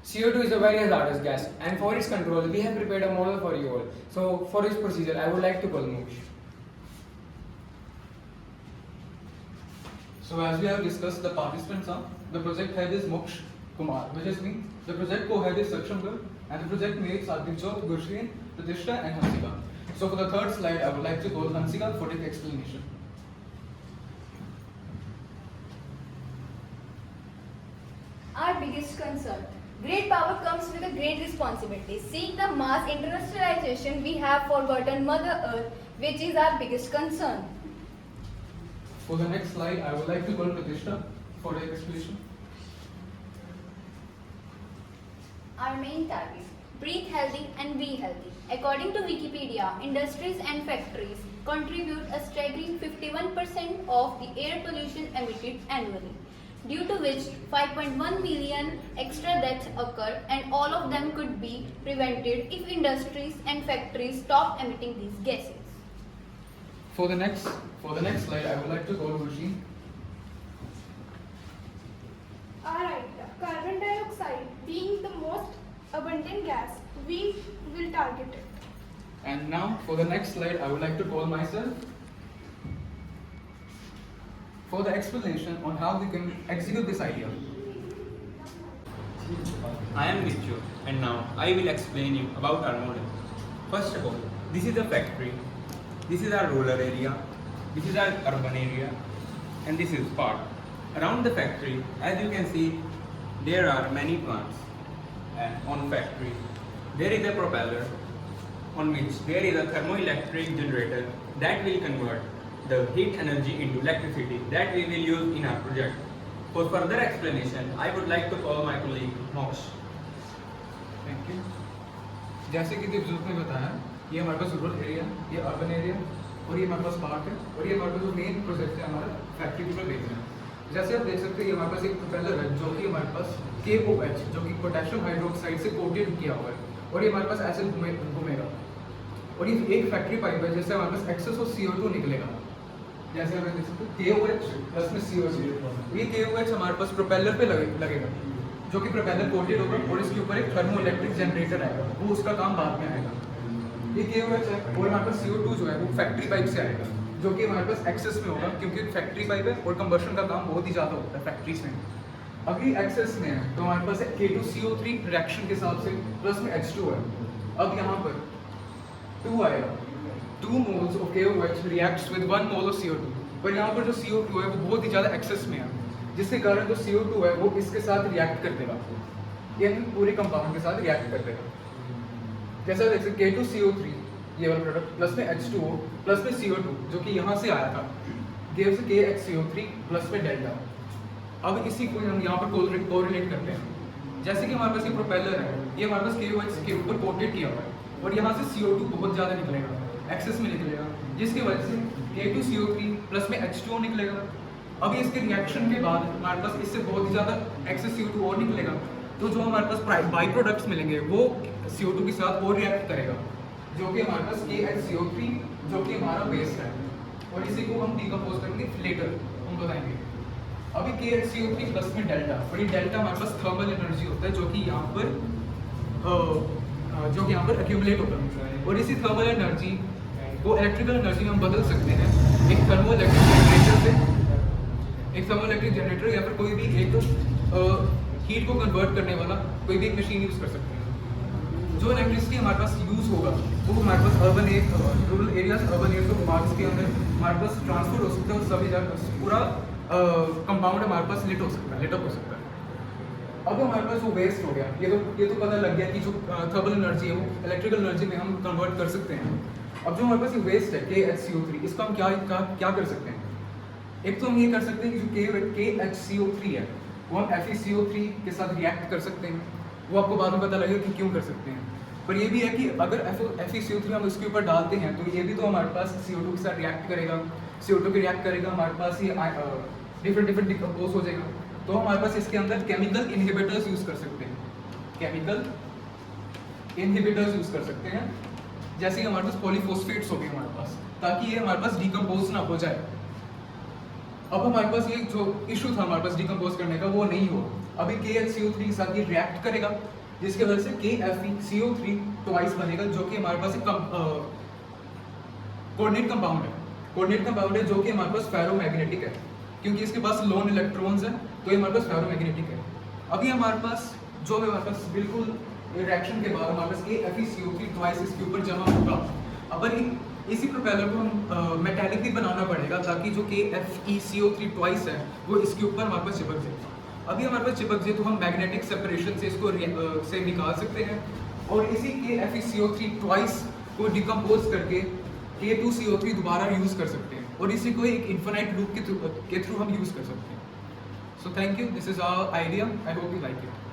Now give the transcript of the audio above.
CO2 is a very hazardous gas, and for its control, we have prepared a model for you all. So, for this procedure, I would like to call Moosh. So as we have discussed, the participants are, the project head is Moksh Kumar, which is me, the project co-head is Saksham Gar, and the project mates are Divjot, Gursheen, Pratishtha and Hansika. So for the third slide, I would like to call Hansika for the explanation. Our biggest concern. Great power comes with a great responsibility. Seeing the mass industrialization, we have forgotten Mother Earth, which is our biggest concern. For the next slide, I would like to call Pratishtha for the explanation. Our main target. Breathe healthy and be healthy. According to Wikipedia, industries and factories contribute a staggering 51% of the air pollution emitted annually, due to which 5.1 million extra deaths occur, and all of them could be prevented if industries and factories stop emitting these gases. For the next slide, I would like to call Gursheen. Alright, carbon dioxide being the most abundant gas, we will target it. And now for the next slide, I would like to call myself for the explanation on how we can execute this idea. I am Nichu, and now I will explain you about our model. First of all, this is a factory, this is our rural area, this is our urban area, and this is park. Around the factory, as you can see, there are many plants. And on factory, there is a propeller on which there is a thermoelectric generator that will convert the heat energy into electricity that we will use in our project. For further explanation, I would like to call my colleague Mosh. Thank you. जैसे कि दिवजोत ने बताया, ये हमारे पास rural area, ये urban area और ये हमारे पास पार्क है और ये हमारे पास जो मेन प्रोजेक्ट है हमारा फैक्ट्री पर भेजना है। जैसे आप देख सकते हैं, ये हमारे पास एक प्रोपेलर है जो कि हमारे पास KOH जो कि पोटेशियम हाइड्रोक्साइड से कोटेड किया हुआ है और ये हमारे पास ऐसे घूमेगा और ये एक फैक्ट्री पाइप है जिससे हमारे पास एक्सेस ऑफ CO2 निकलेगा। जैसे आप देख सकते हैं KOH प्लस में CO2, ये KOH हमारे पास प्रोपेलर पे लगेगा जो कि प्रोपेलर कोटेड होगा और इसके ऊपर एक थर्मो इलेक्ट्रिक जनरेटर आएगा, वो उसका काम बाद में आएगा। ये KOH है और हमारे पास CO2 जो है वो फैक्ट्री पाइप से आएगा जो कि हमारे पास एक्सेस में होगा क्योंकि फैक्ट्री पाइप है और कंबर्शन का काम बहुत ही ज़्यादा होता है फैक्ट्रीज में। अभी एक्सेस में है तो हमारे पास है K2CO3 रिएक्शन के हिसाब से प्लस में H2 है। अब यहाँ पर 2 आएगा, 2 moles of KOH reacts with 1 mole of CO2, पर यहाँ पर जो CO2 है वो बहुत ही ज़्यादा एक्सेस में है जिसके कारण जो CO2 है वो इसके साथ रिएक्ट कर देगा, यानी पूरे कंपाउंड के साथ रिएक्ट कर देगा। जैसा देख सकते K2CO3 ये वाला प्रोडक्ट प्लस में H2O प्लस में CO2 जो कि यहाँ से आया था gives KHCO3 प्लस में डेल्टा। अब इसी को हम यहाँ पर कोरिलेट करते हैं। जैसे कि हमारे पास ये प्रोपेलर है, ये हमारे पास KOH के ऊपर कोटेड किया हुआ है और यहाँ से CO2 बहुत ज़्यादा निकलेगा, एक्सेस में निकलेगा, जिसकी वजह से K2CO3 प्लस में H2O निकलेगा। अभी इसके रिएक्शन के बाद हमारे पास इससे बहुत ही ज़्यादा एक्सेस CO2 और निकलेगा, तो जो हमारे पास बाई प्रोडक्ट्स मिलेंगे वो CO2 के साथ और रिएक्ट करेगा जो कि हमारे पास KHCO3 जो कि हमारा बेस है और इसी को हम डिकम्पोज करेंगे लेटर, हम बताएंगे। अभी KHCO3 प्लस में डेल्टा और ये डेल्टा हमारे पास थर्मल एनर्जी होता है जो कि यहाँ पर एक्यूमुलेट होता है और इसी थर्मल एनर्जी को इलेक्ट्रिकल एनर्जी में हम बदल सकते हैं एक थर्मो इलेक्ट्रिक जनरेटर से, एक थर्मो इलेक्ट्रिक जनरेटर या फिर कोई भी एक हीट को कन्वर्ट करने वाला कोई भी एक मशीन यूज़ कर सकते हैं। जो इलेक्ट्रिसिटी हमारे पास यूज़ होगा वो हमारे पास रूरल एरियाज अर्बन एरियाज को मार्क्स के अंदर हमारे पास ट्रांसफर हो सकता है और सभी जगह पूरा कंपाउंड हमारे पास लिट हो सकता है, लिटअप हो सकता है। अब हमारे पास वो वेस्ट हो गया, ये तो पता लग गया कि जो थर्मल एनर्जी है वो इलेक्ट्रिकल एनर्जी में हम कन्वर्ट कर सकते हैं। अब जो हमारे पास ये वेस्ट है KHCO3, इसको हम क्या कर सकते हैं? एक तो हम ये कर सकते हैं कि जो KHCO3 है वो हम FeCO3 के साथ रिएक्ट कर सकते हैं, वो आपको बाद में पता लगेगा कि क्यों कर सकते हैं। पर ये भी है कि अगर FeCO3 हम उसके ऊपर डालते हैं तो ये भी तो हमारे पास CO2 के साथ रिएक्ट करेगा, CO2 के रिएक्ट करेगा, हमारे पास ये डिफरेंट डिकम्पोज हो जाएगा। तो हमारे पास इसके अंदर केमिकल इनहिबिटर्स यूज़ कर सकते हैं, केमिकल इनहिबिटर्स यूज़ कर सकते हैं, जैसे कि हमारे पास पॉलीफॉस्फेट्स हो गए हमारे पास, ताकि ये हमारे पास डिकम्पोज ना हो जाए। अब हमारे पास ये जो इशू था हमारे पास डिकम्पोज करने का वो नहीं हो। अभी KHCO3 के साथ ये रिएक्ट करेगा जिसकी वजह से KFeCO3 ट्वाइस बनेगा, जो कि हमारे पास एक कोऑर्डिनेट कंपाउंड है। कोऑर्डिनेट कंपाउंड है जो कि हमारे पास फेरोमैग्नेटिक है, क्योंकि इसके पास लोन इलेक्ट्रॉन्स हैं तो ये हमारे पास फेरोमैग्नेटिक है। अभी हमारे पास जो है हमारे पास बिल्कुल रिएक्शन के बाद हमारे पास KFeCO3 ट्वाइस इसके ऊपर जमा होगा। अब इसी प्रोपेलर को हम मेटालिक भी बनाना पड़ेगा ताकि जो KFeCO3 ट्वाइस है वो इसके ऊपर हमारे पास चिपक जाए। अभी हमारे पास चिपक जाए तो हम मैग्नेटिक सेपरेशन से इसको से निकाल सकते हैं और इसी KFeCO3 ट्वाइस को डिकम्पोज करके K2CO3 दोबारा यूज़ कर सकते हैं और इसी को एक इन्फिनाइट लूप के थ्रू हम यूज़ कर सकते हैं। So thank you, this is our idea, I hope you like it.